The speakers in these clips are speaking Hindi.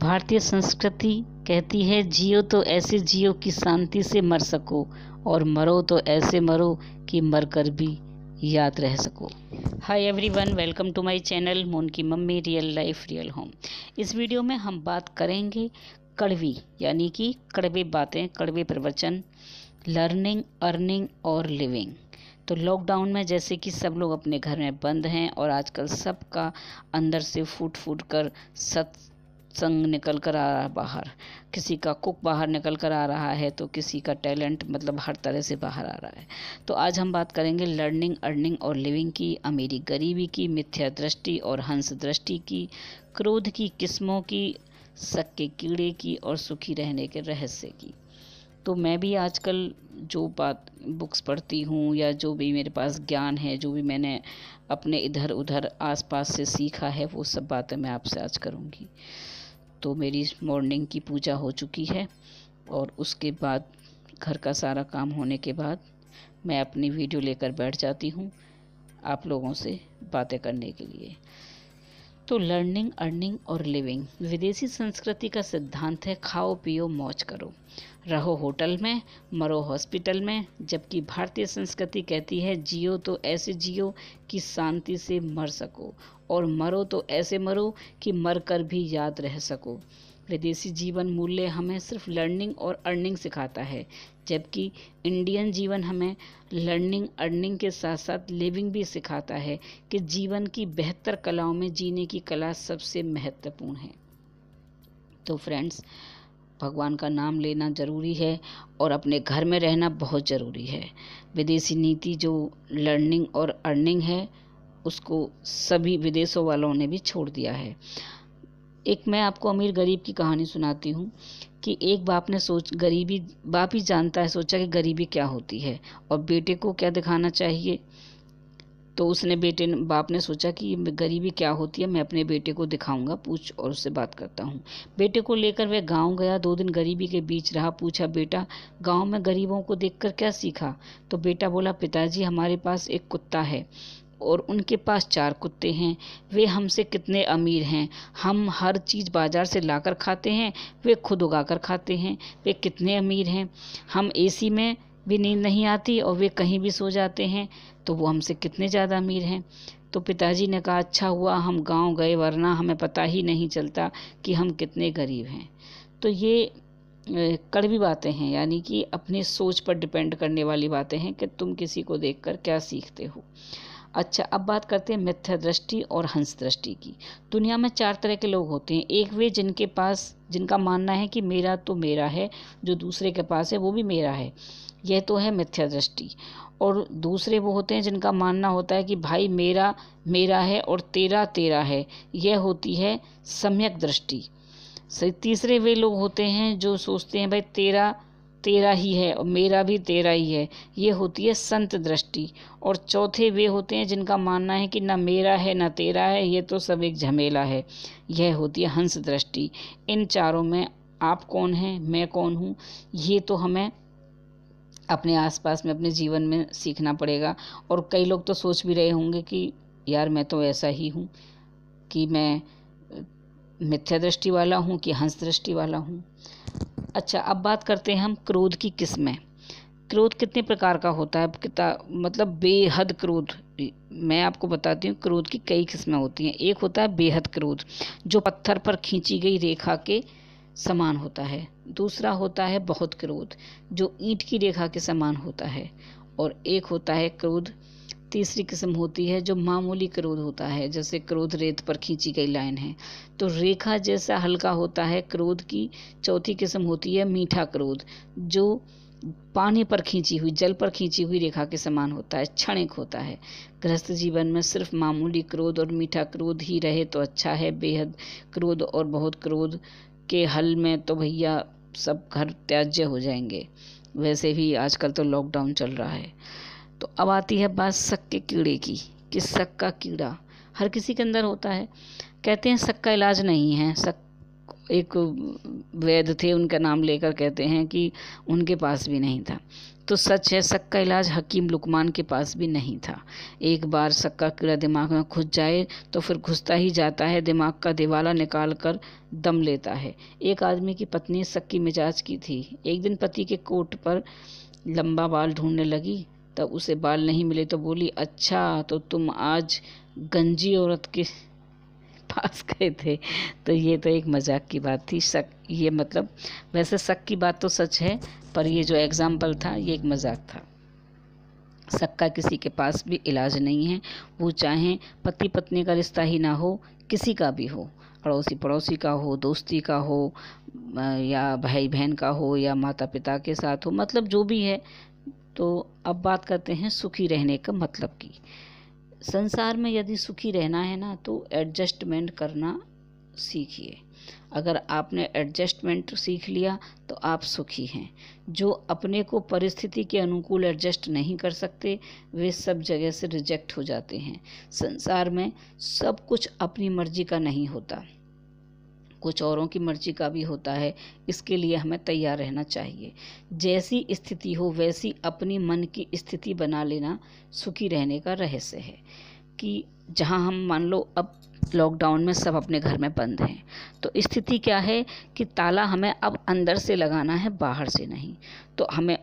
भारतीय संस्कृति कहती है जियो तो ऐसे जियो कि शांति से मर सको, और मरो तो ऐसे मरो कि मर कर भी याद रह सको। Hi everyone, welcome to my channel Mon की mummy real life real home. इस वीडियो में हम बात करेंगे कड़वी यानी कि कड़वे बातें, कड़वे प्रवचन, लर्निंग, अर्निंग और लिविंग। तो लॉकडाउन में जैसे कि सब लोग अपने घर में बंद हैं और आजकल सबका अंदर से फूट फूट कर सत्संग निकल कर आ रहा है बाहर। किसी का कुक बाहर निकल कर आ रहा है तो किसी का टैलेंट मतलब हर तरह से बाहर आ रहा है। तो आज हम बात करेंगे लर्निंग, अर्निंग और लिविंग की, अमीरी गरीबी की, मिथ्या दृष्टि और हंस दृष्टि की, क्रोध की किस्मों की, शक के कीड़े की और सुखी रहने के रहस्य की। तो मैं भी आजकल जो बात बुक्स पढ़ती हूँ या जो भी मेरे पास ज्ञान है, जो भी मैंने अपने इधर उधर आसपास से सीखा है, वो सब बातें मैं आपसे आज करूँगी। तो मेरी मॉर्निंग की पूजा हो चुकी है और उसके बाद घर का सारा काम होने के बाद मैं अपनी वीडियो लेकर बैठ जाती हूँ आप लोगों से बातें करने के लिए। तो लर्निंग, अर्निंग और लिविंग। विदेशी संस्कृति का सिद्धांत है खाओ पियो मौज करो, रहो होटल में, मरो हॉस्पिटल में, जबकि भारतीय संस्कृति कहती है जियो तो ऐसे जियो कि शांति से मर सको, और मरो तो ऐसे मरो कि मर कर भी याद रह सको। विदेशी जीवन मूल्य हमें सिर्फ लर्निंग और अर्निंग सिखाता है, जबकि इंडियन जीवन हमें लर्निंग, अर्निंग के साथ साथ लिविंग भी सिखाता है कि जीवन की बेहतर कलाओं में जीने की कला सबसे महत्वपूर्ण है। तो फ्रेंड्स, भगवान का नाम लेना ज़रूरी है और अपने घर में रहना बहुत ज़रूरी है। विदेशी नीति जो लर्निंग और अर्निंग है उसको सभी विदेशों वालों ने भी छोड़ दिया है। एक मैं आपको अमीर गरीब की कहानी सुनाती हूँ कि एक बाप ही जानता है, सोचा कि गरीबी क्या होती है और बेटे को क्या दिखाना चाहिए। तो बाप ने सोचा कि गरीबी क्या होती है, मैं अपने बेटे को दिखाऊंगा, पूछ और उससे बात करता हूँ। बेटे को लेकर वह गांव गया, 2 दिन गरीबी के बीच रहा। पूछा, बेटा गांव में गरीबों को देखकर क्या सीखा? तो बेटा बोला, पिताजी हमारे पास एक कुत्ता है और उनके पास 4 कुत्ते हैं। वे हमसे कितने अमीर हैं। हम हर चीज़ बाजार से लाकर खाते हैं, वे खुद उगाकर खाते हैं। वे कितने अमीर हैं। हम एसी में भी नींद नहीं आती और वे कहीं भी सो जाते हैं, तो वो हमसे कितने ज़्यादा अमीर हैं। तो पिताजी ने कहा, अच्छा हुआ हम गांव गए, वरना हमें पता ही नहीं चलता कि हम कितने गरीब हैं। तो ये कड़वी बातें हैं, यानी कि अपनी सोच पर डिपेंड करने वाली बातें हैं कि तुम किसी को देखकर क्या सीखते हो। अच्छा, अब बात करते हैं मिथ्या दृष्टि और हंस दृष्टि की। दुनिया में 4 तरह के लोग होते हैं। एक वे जिनका मानना है कि मेरा तो मेरा है, जो दूसरे के पास है वो भी मेरा है, यह तो है मिथ्या दृष्टि। और दूसरे वो होते हैं जिनका मानना होता है कि भाई मेरा मेरा है और तेरा तेरा है, यह होती है सम्यक दृष्टि। तीसरे वे लोग होते हैं जो सोचते हैं भाई तेरा तेरा ही है और मेरा भी तेरा ही है, ये होती है संत दृष्टि। और चौथे वे होते हैं जिनका मानना है कि ना मेरा है ना तेरा है, ये तो सब एक झमेला है, यह होती है हंस दृष्टि। इन चारों में आप कौन हैं, मैं कौन हूँ, ये तो हमें अपने आसपास में, अपने जीवन में सीखना पड़ेगा। और कई लोग तो सोच भी रहे होंगे कि यार मैं तो ऐसा ही हूँ, कि मैं मिथ्या दृष्टि वाला हूँ कि हंस दृष्टि वाला हूँ। अच्छा, अब बात करते हैं हम क्रोध की किस्में। क्रोध कितने प्रकार का होता है, मतलब बेहद क्रोध। मैं आपको बताती हूँ, क्रोध की कई किस्में होती हैं। एक होता है बेहद क्रोध, जो पत्थर पर खींची गई रेखा के समान होता है। दूसरा होता है बहुत क्रोध, जो ईंट की रेखा के समान होता है। और एक होता है क्रोध, तीसरी किस्म होती है जो मामूली क्रोध होता है, जैसे क्रोध रेत पर खींची गई लाइन है, तो रेखा जैसा हल्का होता है क्रोध की। चौथी किस्म होती है मीठा क्रोध, जो पानी पर खींची हुई, जल पर खींची हुई रेखा के समान होता है, क्षणिक होता है। गृहस्थ जीवन में सिर्फ मामूली क्रोध और मीठा क्रोध ही रहे तो अच्छा है। बेहद क्रोध और बहुत क्रोध के हल में तो भैया सब घर त्याज्य हो जाएंगे। वैसे भी आजकल तो लॉकडाउन चल रहा है। तो अब आती है बात शक के कीड़े की, कि शक का कीड़ा हर किसी के अंदर होता है। कहते हैं शक का इलाज नहीं है, शक एक वैद्य थे, उनका नाम लेकर कहते हैं कि उनके पास भी नहीं था। तो सच है, शक का इलाज हकीम लुकमान के पास भी नहीं था। एक बार शक का कीड़ा दिमाग में घुस जाए तो फिर घुसता ही जाता है, दिमाग का दिवाला निकाल कर दम लेता है। एक आदमी की पत्नी शक की मिजाज की थी। एक दिन पति के कोट पर लंबा बाल ढूंढने लगी, तब उसे बाल नहीं मिले तो बोली, अच्छा तो तुम आज गंजी औरत के पास गए थे। तो ये तो एक मजाक की बात थी। शक, ये मतलब वैसे शक की बात तो सच है, पर ये जो एग्जाम्पल था ये एक मजाक था। शक का किसी के पास भी इलाज नहीं है। वो चाहे पति पत्नी का रिश्ता ही ना हो, किसी का भी हो, अड़ोसी पड़ोसी का हो, दोस्ती का हो, या भाई बहन का हो, या माता पिता के साथ हो, मतलब जो भी है। तो अब बात करते हैं सुखी रहने का मतलब की। संसार में यदि सुखी रहना है ना, तो एडजस्टमेंट करना सीखिए। अगर आपने एडजस्टमेंट सीख लिया तो आप सुखी हैं। जो अपने को परिस्थिति के अनुकूल एडजस्ट नहीं कर सकते, वे सब जगह से रिजेक्ट हो जाते हैं। संसार में सब कुछ अपनी मर्जी का नहीं होता, कुछ औरों की मर्जी का भी होता है। इसके लिए हमें तैयार रहना चाहिए। जैसी स्थिति हो वैसी अपनी मन की स्थिति बना लेना सुखी रहने का रहस्य है। कि जहां हम मान लो अब लॉकडाउन में सब अपने घर में बंद हैं, तो स्थिति क्या है कि ताला हमें अब अंदर से लगाना है, बाहर से नहीं। तो हमें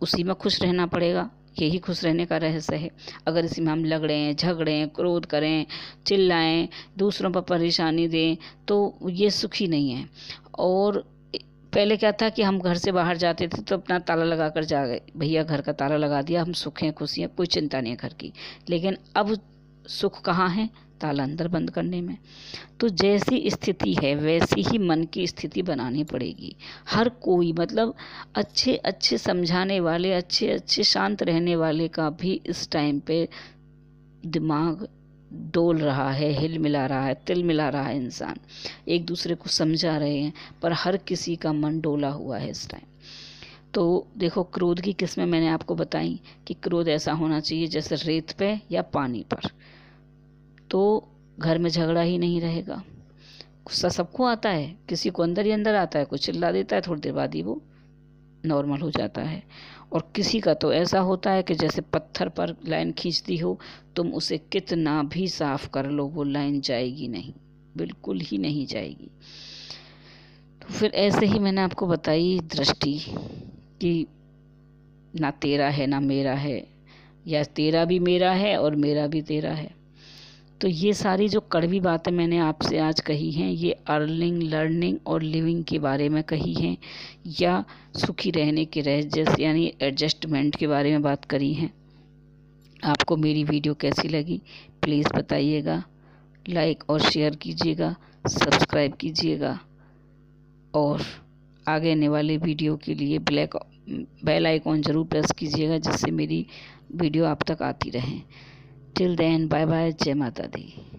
उसी में खुश रहना पड़ेगा, यही खुश रहने का रहस्य है। अगर इसी में हम लगड़ें, झगड़ें, क्रोध करें, चिल्लाएं, दूसरों पर परेशानी दें, तो ये सुखी नहीं है। और पहले क्या था कि हम घर से बाहर जाते थे तो अपना ताला लगा कर जा गए, भैया घर का ताला लगा दिया, हम सुख हैं, खुशी हैं, कोई चिंता नहीं है घर की। लेकिन अब सुख कहाँ है? ताला अंदर बंद करने में। तो जैसी स्थिति है वैसी ही मन की स्थिति बनानी पड़ेगी। हर कोई, मतलब अच्छे अच्छे समझाने वाले, अच्छे अच्छे शांत रहने वाले का भी इस टाइम पे दिमाग डोल रहा है, हिल मिला रहा है, तिल मिला रहा है। इंसान एक दूसरे को समझा रहे हैं, पर हर किसी का मन डोला हुआ है इस टाइम। तो देखो, क्रोध की किस्में मैंने आपको बताई कि क्रोध ऐसा होना चाहिए जैसे रेत पे या पानी पर, तो घर में झगड़ा ही नहीं रहेगा। गुस्सा सबको आता है, किसी को अंदर ही अंदर आता है, कुछ चिल्ला देता है, थोड़ी देर बाद ही वो नॉर्मल हो जाता है। और किसी का तो ऐसा होता है कि जैसे पत्थर पर लाइन खींचती हो, तुम उसे कितना भी साफ कर लो, वो लाइन जाएगी नहीं, बिल्कुल ही नहीं जाएगी। तो फिर ऐसे ही मैंने आपको बताई दृष्टि कि ना तेरा है ना मेरा है, या तेरा भी मेरा है और मेरा भी तेरा है। तो ये सारी जो कड़वी बातें मैंने आपसे आज कही हैं, ये अर्निंग, लर्निंग और लिविंग के बारे में कही हैं, या सुखी रहने के रहस्य यानी एडजस्टमेंट के बारे में बात करी हैं। आपको मेरी वीडियो कैसी लगी प्लीज़ बताइएगा, लाइक और शेयर कीजिएगा, सब्सक्राइब कीजिएगा, और आगे आने वाले वीडियो के लिए बेल आइकॉन ज़रूर प्रेस कीजिएगा, जिससे मेरी वीडियो आप तक आती रहे। टिल देन, बाय बाय, जय माता दी।